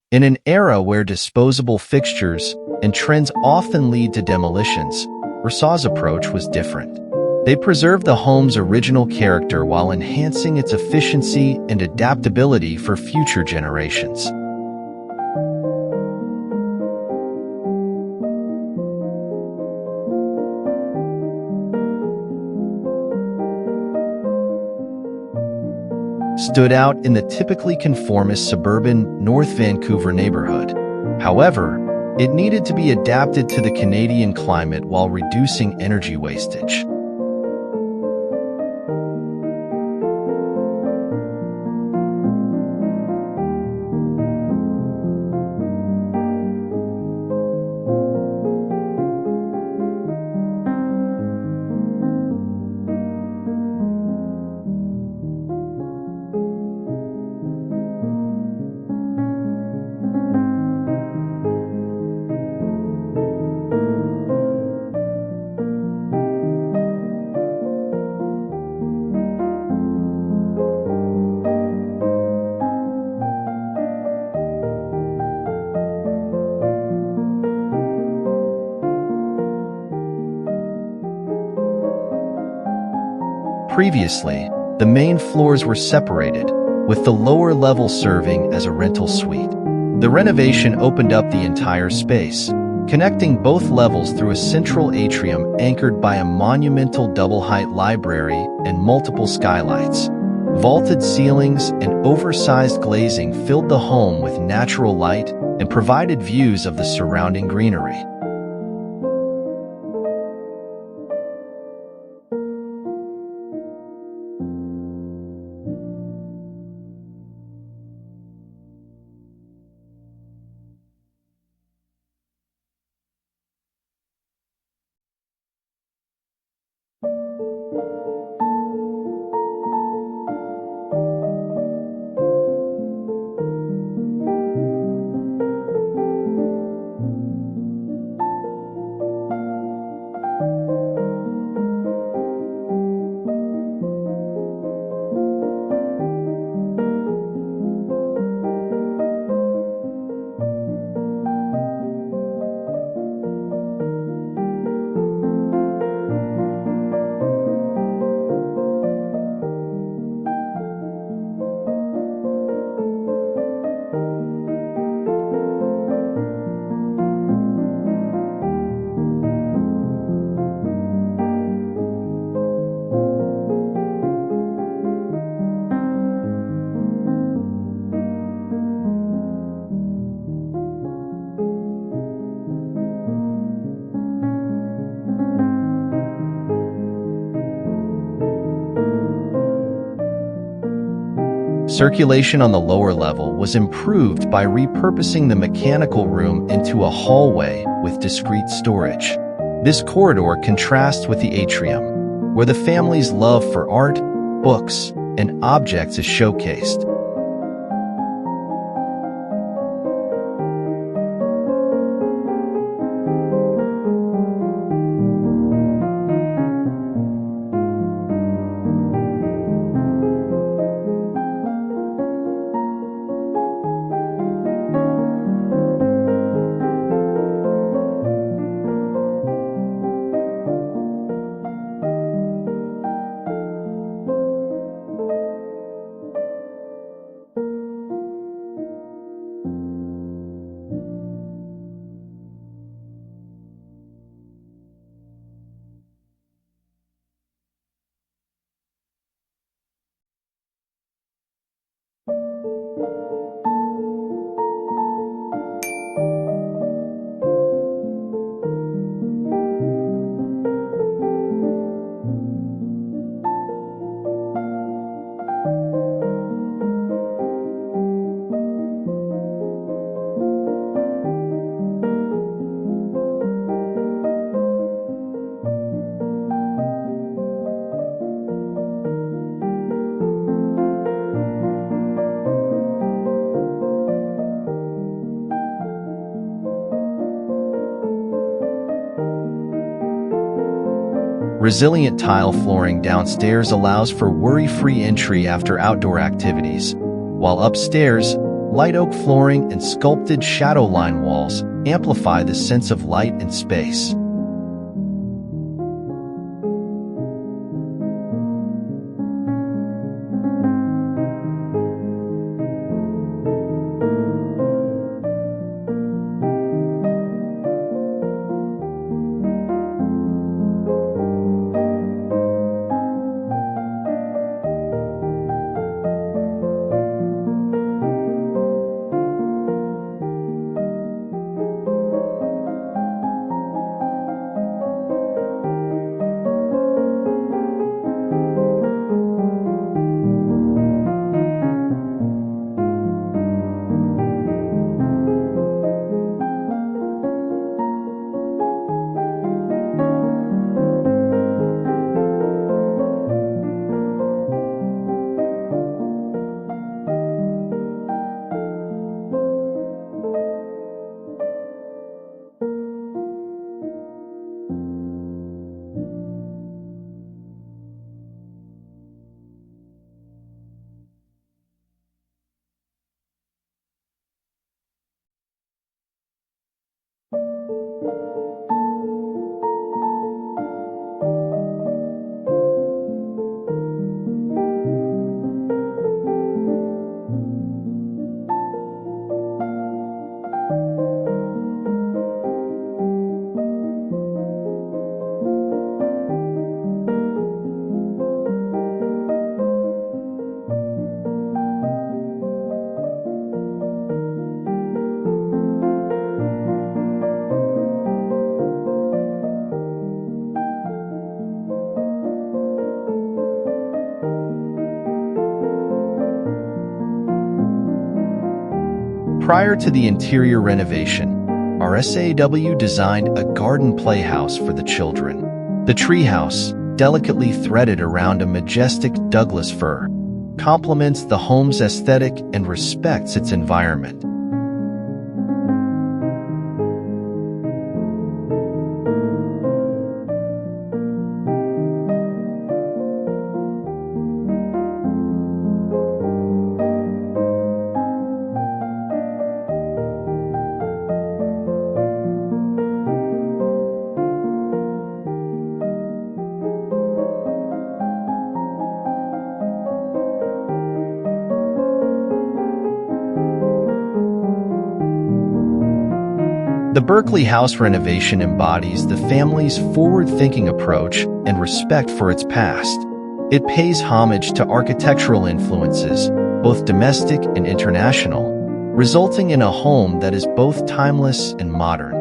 In an era where disposable fixtures and trends often lead to demolitions, RSAAW's approach was different. They preserved the home's original character while enhancing its efficiency and adaptability for future generations. Stood out in the typically conformist suburban North Vancouver neighborhood. However, it needed to be adapted to the Canadian climate while reducing energy wastage. Previously, the main floors were separated, with the lower level serving as a rental suite. The renovation opened up the entire space, connecting both levels through a central atrium anchored by a monumental double-height library and multiple skylights. Vaulted ceilings and oversized glazing filled the home with natural light and provided views of the surrounding greenery. Circulation on the lower level was improved by repurposing the mechanical room into a hallway with discrete storage. This corridor contrasts with the atrium, where the family's love for art, books, and objects is showcased. Resilient tile flooring downstairs allows for worry-free entry after outdoor activities, while upstairs, light oak flooring and sculpted shadow line walls amplify the sense of light and space. Prior to the interior renovation, RSAAW designed a garden playhouse for the children. The treehouse, delicately threaded around a majestic Douglas fir, complements the home's aesthetic and respects its environment. The Berkley House renovation embodies the family's forward-thinking approach and respect for its past. It pays homage to architectural influences, both domestic and international, resulting in a home that is both timeless and modern.